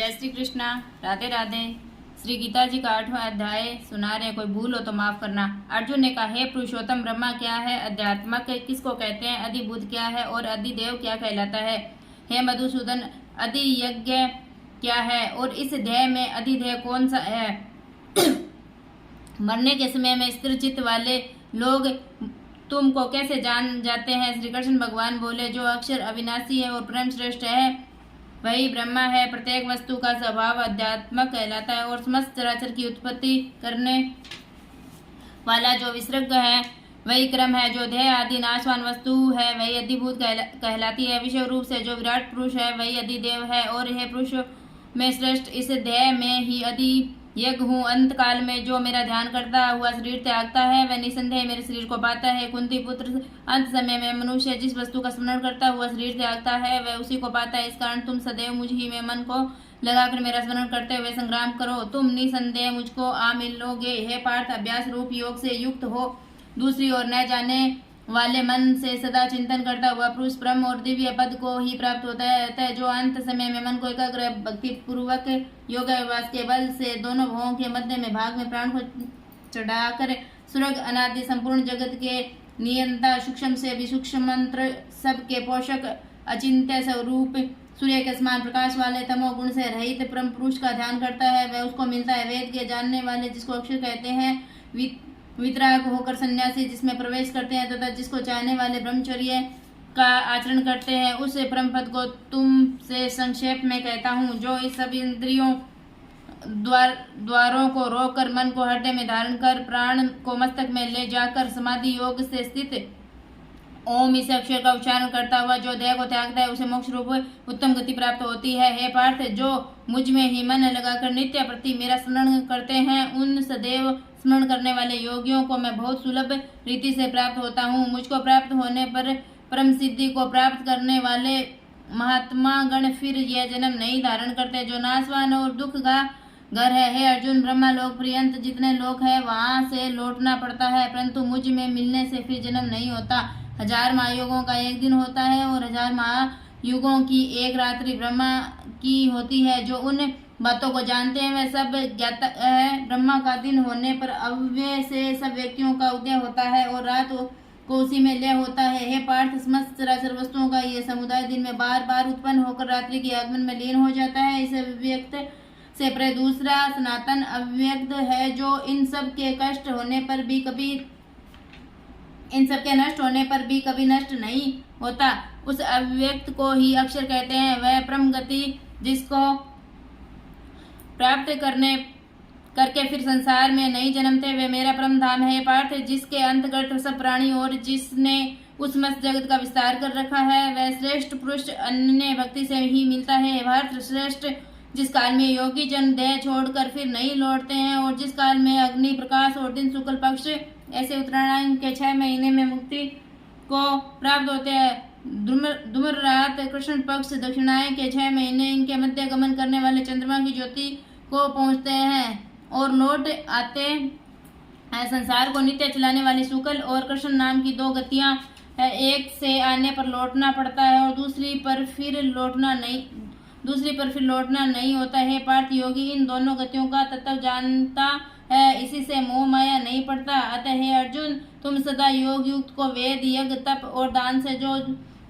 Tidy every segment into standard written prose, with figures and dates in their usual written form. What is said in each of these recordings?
जय श्री कृष्णा। राधे राधे। श्री गीता जी का 8वां अध्याय सुना रहे। कोई भूल हो तो माफ करना। अर्जुन ने कहा, हे पुरुषोत्तम, ब्रह्मा क्या है? अध्यात्मक किसको कहते हैं? अधिभूत क्या है? और अधिदेव क्या कहलाता है? हे मधुसूदन, अधियज्ञ क्या है? और इस ध्येय में अधिदेव कौन सा है? मरने के समय में स्थिर चित्त वाले लोग तुमको कैसे जान जाते हैं? श्री कृष्ण भगवान बोले, जो अक्षर अविनाशी है और परम श्रेष्ठ है वही ब्रह्मा है। प्रत्येक वस्तु का स्वभाव अध्यात्मक कहलाता है और समस्त चराचर की उत्पत्ति करने वाला जो विसर्ग है वही क्रम है। जो ध्येय आदि नाशवान वस्तु है वही अधिभूत कहलाती है। विषय रूप से जो विराट पुरुष है वही अधिदेव है। और हे पुरुष में श्रेष्ठ, इस ध्येय में ही अधियज्ञ हूँ। अंत काल में जो मेरा ध्यान करता हुआ शरीर त्यागता है वह निसंदेह मेरे शरीर को पाता है। कुंती पुत्र, अंत समय में मनुष्य जिस वस्तु का स्मरण करता हुआ शरीर त्यागता है वह उसी को पाता है। इस कारण तुम सदैव मुझ ही में मन को लगाकर मेरा स्मरण करते हुए संग्राम करो। तुम निसंदेह मुझको आ मिलोगे। हे पार्थ, अभ्यास रूप योग से युक्त हो। दूसरी ओर न जाने वाले मन से सदा चिंतन करता हुआ पुरुष ब्रह्म और दिव्य पद को ही प्राप्त होता है। अतः जो अंत समय में मन को एकाग्र भक्ति पूर्वक योगाभ्यास के बल से दोनों भवों के मध्य में भाग में प्राण को चढ़ाकर स्वर्ग अनादि संपूर्ण जगत के नियंता, सूक्ष्म से विसूक्ष्म मंत्र, सबके पोषक, अचिंत्य स्वरूप, सूर्य के समान प्रकाश वाले, तमोगुण से रहित परम पुरुष का ध्यान करता है वह उसको मिलता है। वेद के जानने वाले जिसको अक्षर कहते हैं, वितराग होकर सन्यासी जिसमें प्रवेश करते हैं तथा जिसको चाहने वाले ब्रह्मचर्य का आचरण करते हैं, उस परम पद को तुमसे संक्षेप में कहता हूँ। जो इस सब इंद्रियों द्वारों को रोककर मन को हृदय में धारण कर प्राण को मस्तक में ले जाकर समाधि योग से स्थित ओम इस अक्षर का उच्चारण करता हुआ जो देह को त्यागता है उसे मोक्ष रूप उत्तम गति प्राप्त होती है। हे पार्थ, जो मुझ में ही मन लगाकर नित्य प्रति मेरा स्मरण करते हैं उन सदैव स्मरण करने वाले योगियों को मैं बहुत सुलभ रीति से प्राप्त होता हूँ। मुझको प्राप्त होने पर परम सिद्धि को प्राप्त करने वाले महात्मा गण फिर यह जन्म नहीं धारण करते जो नाशवान और दुख का घर है। हे अर्जुन, ब्रह्मा लोक पर्यंत जितने लोग हैं वहां से लौटना पड़ता है, परंतु मुझ में मिलने से फिर जन्म नहीं होता। 1000 महायुगों का एक दिन होता है और 1000 महायुगों की एक रात्रि ब्रह्मा की होती है। जो उन बातों को जानते हैं वह सब ज्ञाता है। ब्रह्मा का दिन होने पर अव्यय से सब व्यक्तियों का उदय होता है और रात को उसी में लय होता है। हे पार्थ, समस्त चराचर वस्तुओं का ये समुदाय दिन में बार बार उत्पन्न होकर रात्रि के आगमन में लीन हो जाता है। इस व्यक्त से परे दूसरा सनातन अव्यक्त है जो इन सब के नष्ट होने पर भी कभी नष्ट नहीं होता। उस अव्यक्त को ही अक्षर कहते हैं। वह परम गति जिसको प्राप्त करके फिर संसार में नहीं जन्मते वे मेरा परम धाम है। पार्थ, जिसके अंतर्गत सब प्राणी और जिसने उस मस्त जगत का विस्तार कर रखा है वह श्रेष्ठ पुरुष अन्य भक्ति से ही मिलता है। भारत श्रेष्ठ, जिस काल में योगी जन देह छोड़कर फिर नहीं लौटते हैं और जिस काल में अग्नि प्रकाश और दिन शुक्ल पक्ष ऐसे उत्तरायण के 6 महीने में मुक्ति को प्राप्त होते हैं। धूम्र रात कृष्ण पक्ष दक्षिणायन के 6 महीने इनके मध्य गमन करने वाले चंद्रमा की ज्योति को पहुंचते हैं और लौट आते हैं। संसार को नित्य चलाने वाली शुक्ल और कृष्ण नाम की 2 गतियां है। एक से आने पर लौटना पड़ता है और दूसरी पर फिर लौटना नहीं होता है। पार्थ, योगी इन दोनों गतियों का तत्व जानता है, इसी से मोह माया नहीं पड़ता। अतः हे अर्जुन, तुम सदा योग युक्त को वेद, यज्ञ, तप और दान से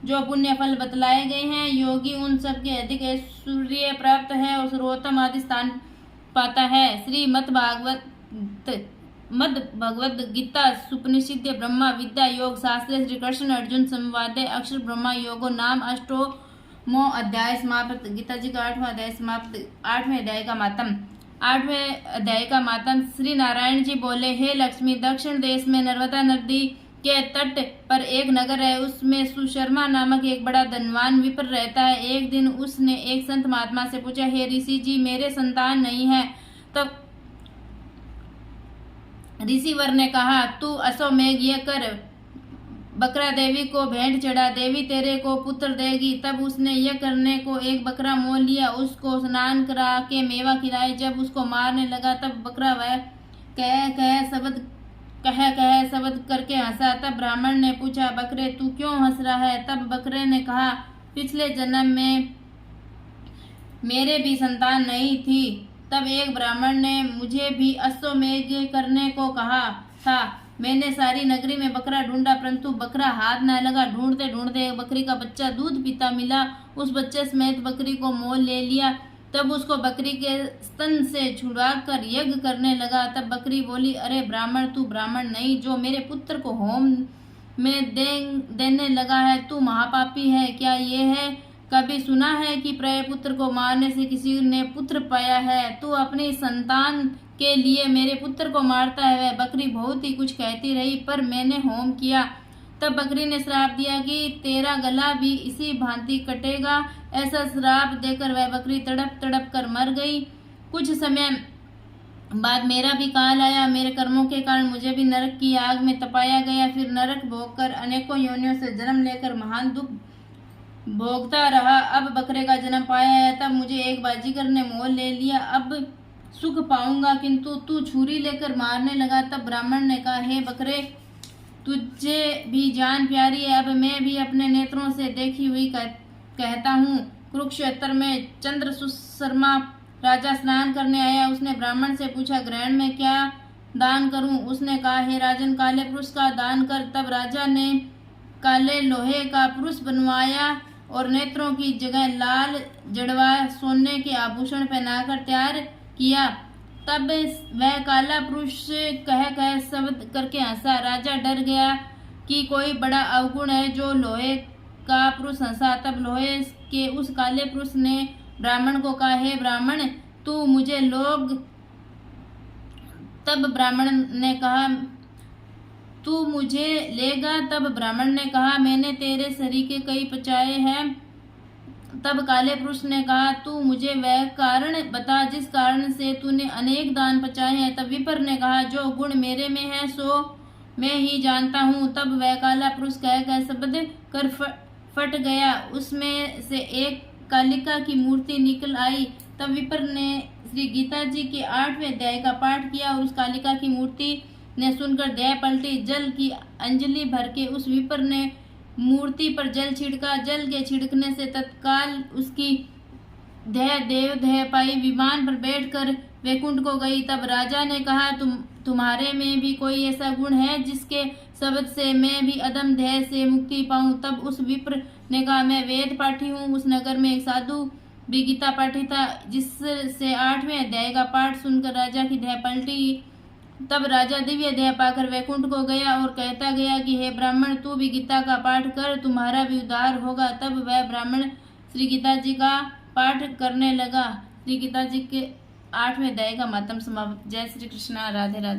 जो पुण्य फल बतलाए गए हैं योगी उन सब के अधिक ऐश्वर्य प्राप्त है और सर्वोत्तम आदि स्थान पाता है। श्री मद भगवद गीता सुपनिषद ब्रह्मा विद्या योग शास्त्र श्री कृष्ण अर्जुन संवादे अक्षर ब्रह्मा योगो नाम 8वां अध्याय समाप्त। गीता जी का 8वां अध्याय समाप्त। 8वें अध्याय का मातम। 8वें अध्याय का मातम। श्री नारायण जी बोले, हे लक्ष्मी, दक्षिण देश में नर्मदा नदी के तट पर एक नगर है। उसमें सुशर्मा नामक एक बड़ा धनवान विप्र रहता है। एक दिन उसने एक संत महात्मा से पूछा, हे ऋषि जी, मेरे संतान नहीं है। तब ऋषिवर ने कहा, तू अश्वमेघ ये कर, बकरा देवी को भेंट चढ़ा, देवी तेरे को पुत्र देगी। तब उसने यह करने को एक बकरा मोल लिया, उसको स्नान करा के मेवा खिलाए। जब उसको मारने लगा तब बकरा वह कह शब्द करके हंसा। तब ब्राह्मण ने पूछा, बकरे तू क्यों हंस रहा है? तब बकरे ने कहा, पिछले जन्म में मेरे भी संतान नहीं थी। तब एक ब्राह्मण ने मुझे भी अश्वमेध करने को कहा था। मैंने सारी नगरी में बकरा ढूंढा, परंतु बकरा हाथ न लगा। ढूंढते ढूंढते एक बकरी का बच्चा दूध पीता मिला। उस बच्चे समेत बकरी को मोल ले लिया। तब उसको बकरी के स्तन से छुड़ाकर यज्ञ करने लगा। तब बकरी बोली, अरे ब्राह्मण, तू ब्राह्मण नहीं जो मेरे पुत्र को होम में देने लगा है, तू महापापी है। क्या ये है कभी सुना है कि प्रिय पुत्र को मारने से किसी ने पुत्र पाया है? तू अपनी संतान के लिए मेरे पुत्र को मारता है। वह बकरी बहुत ही कुछ कहती रही, पर मैंने होम किया। तब बकरी ने श्राप दिया कि तेरा गला भी इसी भांति कटेगा। ऐसा श्राप देकर वह बकरी तड़प तड़प कर मर गई। कुछ समय बाद मेरा भी काल आया। मेरे कर्मों के कारण मुझे भी नरक की आग में तपाया गया। फिर नरक भोगकर अनेकों योनियों से जन्म लेकर महान दुख भोगता रहा। अब बकरे का जन्म पाया है। तब मुझे एक बाजीगर ने मोल ले लिया। अब सुख पाऊंगा, किंतु तू छुरी लेकर मारने लगा। तब ब्राह्मण ने कहा, हे बकरे, तुझे भी जान प्यारी है। अब मैं भी अपने नेत्रों से देखी हुई कहता हूँ। कुरुक्षेत्र में चंद्र सुशर्मा राजा स्नान करने आया। उसने ब्राह्मण से पूछा, ग्रहण में क्या दान करूं? उसने कहा, हे राजन, काले पुरुष का दान कर। तब राजा ने काले लोहे का पुरुष बनवाया और नेत्रों की जगह लाल जड़वा सोने के आभूषण पहनाकर तैयार किया। तब वह काला पुरुष कह कह शब्द करके हंसा। राजा डर गया कि कोई बड़ा अवगुण है जो लोहे का पुरुष हंसा। तब लोहे के उस काले पुरुष ने ब्राह्मण को कहा, हे ब्राह्मण, तू मुझे लोग। तब ब्राह्मण ने कहा, तू मुझे लेगा? तब ब्राह्मण ने कहा, मैंने तेरे शरीर के कई पचाए हैं। तब काले पुरुष ने कहा, तू मुझे वह कारण बता जिस कारण से तूने अनेक दान पचाए हैं। तब विपर ने कहा, जो गुण मेरे में है सो मैं ही जानता हूँ। तब वह काला पुरुष कह शब्द कर फट गया। उसमें से एक कालिका की मूर्ति निकल आई। तब विपर ने श्री गीता जी के 8वें अध्याय का पाठ किया और उस कालिका की मूर्ति ने सुनकर दया पलटी। जल की अंजलि भर के उस विपर ने मूर्ति पर जल छिड़का। जल के छिड़कने से तत्काल उसकी देव देह पाई, विमान पर बैठकर वैकुंठ को गई। तब राजा ने कहा, तुम्हारे में भी कोई ऐसा गुण है जिसके शब्द से मैं भी अदम देह से मुक्ति पाऊं? तब उस विप्र ने कहा, मैं वेद पाठी हूँ। उस नगर में एक साधु भी गीता पाठी था, जिससे 8वें अध्याय का पाठ सुनकर राजा की देह पलटी। तब राजा दिव्य देह पाकर वैकुंठ को गया और कहता गया कि हे ब्राह्मण, तू भी गीता का पाठ कर, तुम्हारा भी उद्धार होगा। तब वह ब्राह्मण श्री गीता जी का पाठ करने लगा। श्री गीता जी के 8वें अध्याय का मातम समाप्त। जय श्री कृष्णा। राधे राधे।